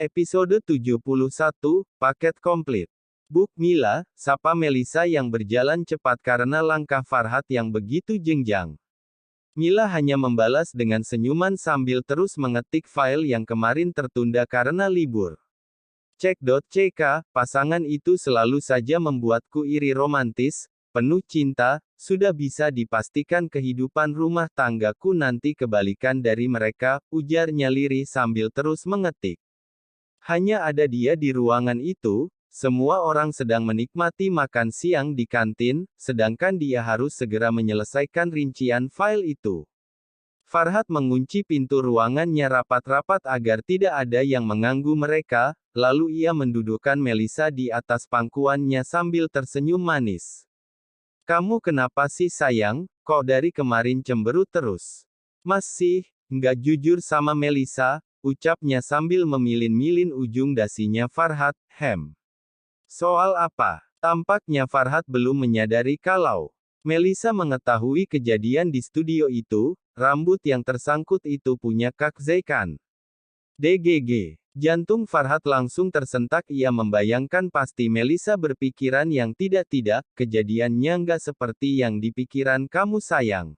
Episode 71, Paket Komplit. Buk Mila, sapa Melisa yang berjalan cepat karena langkah Farhat yang begitu jenjang. Mila hanya membalas dengan senyuman sambil terus mengetik file yang kemarin tertunda karena libur. Cek.ck, pasangan itu selalu saja membuatku iri romantis, penuh cinta, sudah bisa dipastikan kehidupan rumah tanggaku nanti kebalikan dari mereka, ujarnya lirih sambil terus mengetik. Hanya ada dia di ruangan itu, semua orang sedang menikmati makan siang di kantin, sedangkan dia harus segera menyelesaikan rincian file itu. Farhat mengunci pintu ruangannya rapat-rapat agar tidak ada yang mengganggu mereka, lalu ia mendudukkan Melisa di atas pangkuannya sambil tersenyum manis. "Kamu kenapa sih sayang, kok dari kemarin cemberut terus?" "Masih, nggak jujur sama Melisa," ucapnya sambil memilin-milin ujung dasinya Farhat. Soal apa?" Tampaknya Farhat belum menyadari kalau Melisa mengetahui kejadian di studio itu, rambut yang tersangkut itu punya Kak Zeikan. DGG. Jantung Farhat langsung tersentak, ia membayangkan pasti Melisa berpikiran yang tidak-tidak, kejadiannya nggak seperti yang dipikiran kamu sayang.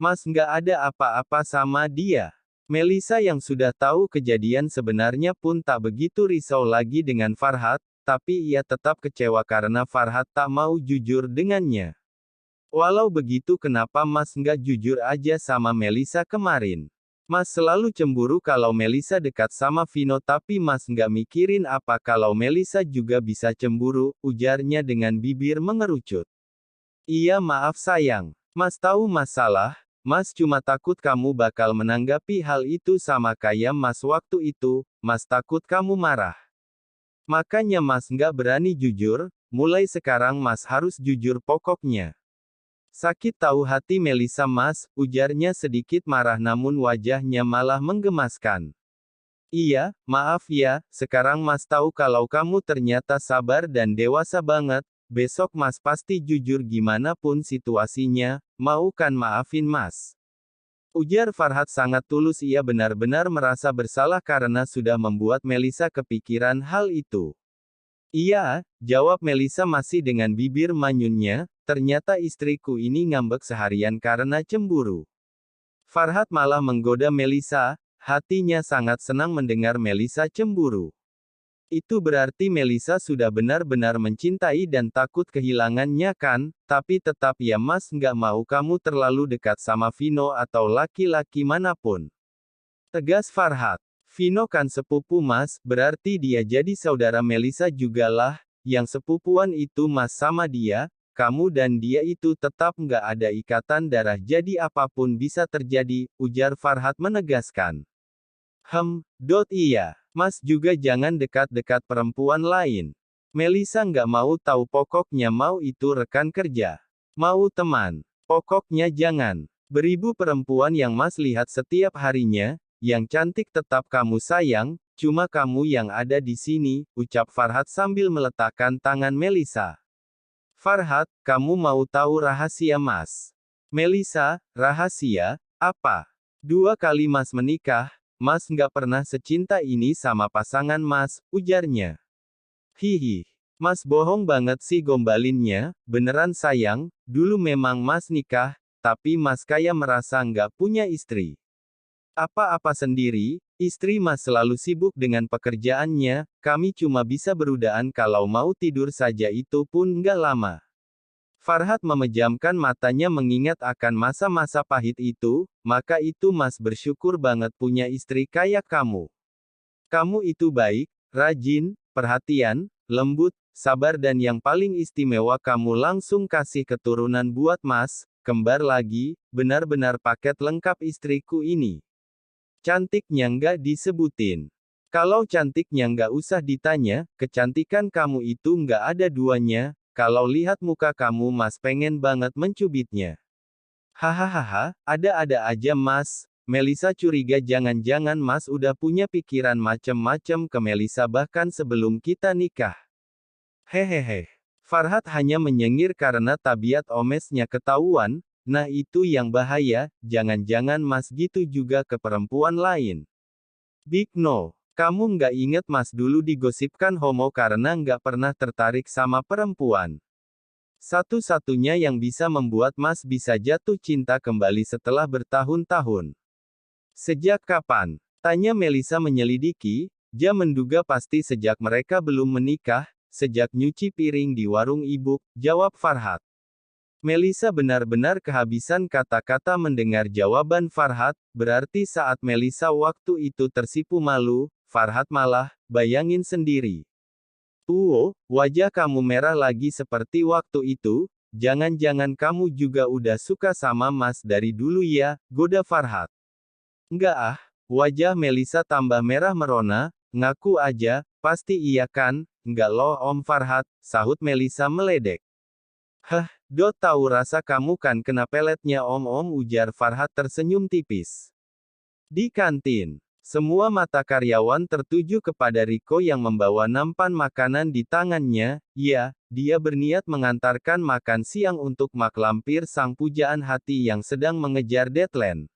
"Mas nggak ada apa-apa sama dia." Melisa yang sudah tahu kejadian sebenarnya pun tak begitu risau lagi dengan Farhat, tapi ia tetap kecewa karena Farhat tak mau jujur dengannya. "Walau begitu kenapa Mas nggak jujur aja sama Melisa kemarin? Mas selalu cemburu kalau Melisa dekat sama Vino tapi Mas nggak mikirin apa kalau Melisa juga bisa cemburu," ujarnya dengan bibir mengerucut. "Iya maaf sayang. Mas tahu masalah. Mas cuma takut kamu bakal menanggapi hal itu sama kayak Mas waktu itu, Mas takut kamu marah. Makanya Mas nggak berani jujur, mulai sekarang Mas harus jujur pokoknya." "Sakit tahu hati Melisa Mas," ujarnya sedikit marah namun wajahnya malah menggemaskan. "Iya, maaf ya, sekarang Mas tahu kalau kamu ternyata sabar dan dewasa banget, besok Mas pasti jujur gimana pun situasinya, mau kan maafin Mas?" Ujar Farhat sangat tulus, ia benar-benar merasa bersalah karena sudah membuat Melisa kepikiran hal itu. "Iya," jawab Melisa masih dengan bibir manyunnya, "ternyata istriku ini ngambek seharian karena cemburu." Farhat malah menggoda Melisa, hatinya sangat senang mendengar Melisa cemburu. Itu berarti Melisa sudah benar-benar mencintai dan takut kehilangannya kan, tapi tetap ya Mas nggak mau kamu terlalu dekat sama Vino atau laki-laki manapun. Tegas Farhat. "Vino kan sepupu Mas, berarti dia jadi saudara Melisa juga lah, yang sepupuan itu Mas sama dia, kamu dan dia itu tetap nggak ada ikatan darah jadi apapun bisa terjadi," ujar Farhat menegaskan. Iya. Mas juga jangan dekat-dekat perempuan lain. Melisa nggak mau tahu, pokoknya mau itu rekan kerja. Mau teman. Pokoknya jangan. Beribu perempuan yang Mas lihat setiap harinya, yang cantik tetap kamu sayang, cuma kamu yang ada di sini, ucap Farhat sambil meletakkan tangan Melisa. "Farhat, kamu mau tahu rahasia Mas?" "Melisa, rahasia? Apa?" "2 kali Mas menikah, Mas nggak pernah secinta ini sama pasangan Mas," ujarnya. "Hihi. Mas bohong banget sih," gombalinnya, "beneran sayang, dulu memang Mas nikah, tapi Mas kayak merasa nggak punya istri." "Apa-apa sendiri, istri Mas selalu sibuk dengan pekerjaannya, kami cuma bisa berudaan kalau mau tidur saja itu pun nggak lama." Farhat memejamkan matanya mengingat akan masa-masa pahit itu, "Maka itu Mas bersyukur banget punya istri kayak kamu. Kamu itu baik, rajin, perhatian, lembut, sabar dan yang paling istimewa kamu langsung kasih keturunan buat Mas, kembar lagi, benar-benar paket lengkap istriku ini." Cantiknya nggak disebutin. Kalau cantiknya nggak usah ditanya, kecantikan kamu itu nggak ada duanya. Kalau lihat muka kamu Mas pengen banget mencubitnya. "Hahaha, ada-ada aja Mas." Melisa curiga jangan-jangan Mas udah punya pikiran macem-macem ke Melisa bahkan sebelum kita nikah. Hehehe. Farhat hanya menyengir karena tabiat omesnya ketahuan, nah itu yang bahaya, jangan-jangan Mas gitu juga ke perempuan lain. Big no. Kamu nggak inget Mas dulu digosipkan homo karena nggak pernah tertarik sama perempuan. Satu-satunya yang bisa membuat Mas bisa jatuh cinta kembali setelah bertahun-tahun. Sejak kapan? Tanya Melisa menyelidiki. Dia menduga pasti sejak mereka belum menikah, sejak nyuci piring di warung ibu, jawab Farhat. Melisa benar-benar kehabisan kata-kata mendengar jawaban Farhat, berarti saat Melisa waktu itu tersipu malu, Farhat malah, bayangin sendiri. Wajah kamu merah lagi seperti waktu itu, jangan-jangan kamu juga udah suka sama Mas dari dulu ya, goda Farhat. Enggak ah, wajah Melisa tambah merah merona, ngaku aja, pasti iya kan, enggak loh Om Farhat, sahut Melisa meledek. Tahu rasa kamu kan kena peletnya Om, ujar Farhat tersenyum tipis. Di kantin, semua mata karyawan tertuju kepada Riko yang membawa nampan makanan di tangannya. Ya, dia berniat mengantarkan makan siang untuk mak lampir sang pujaan hati yang sedang mengejar deadline.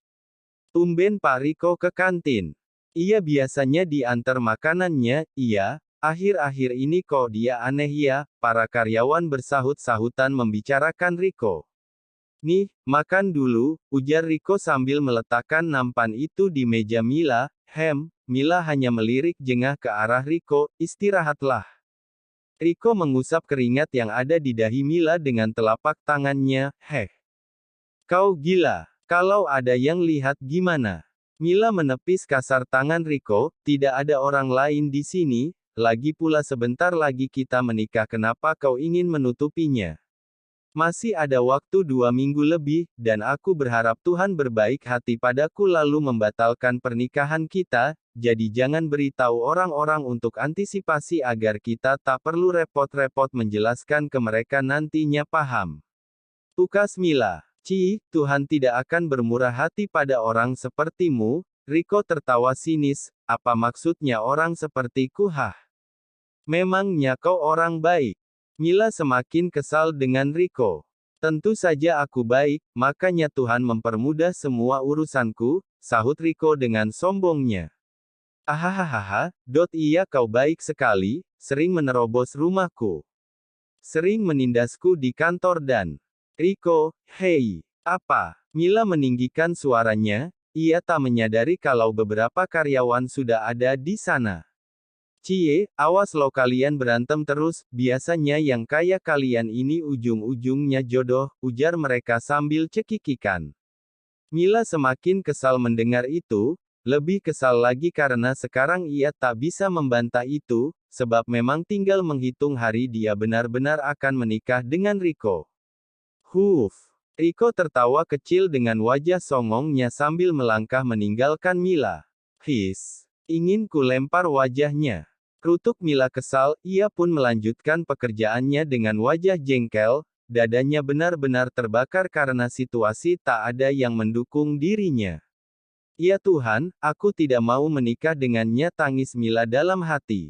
Tumben Pak Riko ke kantin. Iya biasanya diantar makanannya, iya. Akhir-akhir ini kok dia aneh ya, para karyawan bersahut-sahutan membicarakan Riko. Nih, makan dulu, ujar Riko sambil meletakkan nampan itu di meja Mila. Mila hanya melirik jengah ke arah Riko, istirahatlah. Riko mengusap keringat yang ada di dahi Mila dengan telapak tangannya. Kau gila, kalau ada yang lihat gimana? Mila menepis kasar tangan Riko, tidak ada orang lain di sini, lagi pula sebentar lagi kita menikah kenapa kau ingin menutupinya? Masih ada waktu 2 minggu lebih, dan aku berharap Tuhan berbaik hati padaku lalu membatalkan pernikahan kita, jadi jangan beritahu orang-orang untuk antisipasi agar kita tak perlu repot-repot menjelaskan ke mereka nantinya paham. Tukas Mila. Tuhan tidak akan bermurah hati pada orang sepertimu, Riko tertawa sinis, apa maksudnya orang sepertiku Memangnya kau orang baik? Mila semakin kesal dengan Riko. Tentu saja aku baik, makanya Tuhan mempermudah semua urusanku, sahut Riko dengan sombongnya. Iya kau baik sekali, sering menerobos rumahku. Sering menindasku di kantor dan Riko, hei, apa? Mila meninggikan suaranya, ia tak menyadari kalau beberapa karyawan sudah ada di sana. Awas lo kalian berantem terus, biasanya yang kayak kalian ini ujung-ujungnya jodoh, ujar mereka sambil cekikikan. Mila semakin kesal mendengar itu, lebih kesal lagi karena sekarang ia tak bisa membantah itu, sebab memang tinggal menghitung hari dia benar-benar akan menikah dengan Riko. Riko tertawa kecil dengan wajah songongnya sambil melangkah meninggalkan Mila. Ingin ku lempar wajahnya. Kerutuk Mila kesal, ia pun melanjutkan pekerjaannya dengan wajah jengkel, dadanya benar-benar terbakar karena situasi tak ada yang mendukung dirinya. Ya Tuhan, aku tidak mau menikah dengannya tangis Mila dalam hati.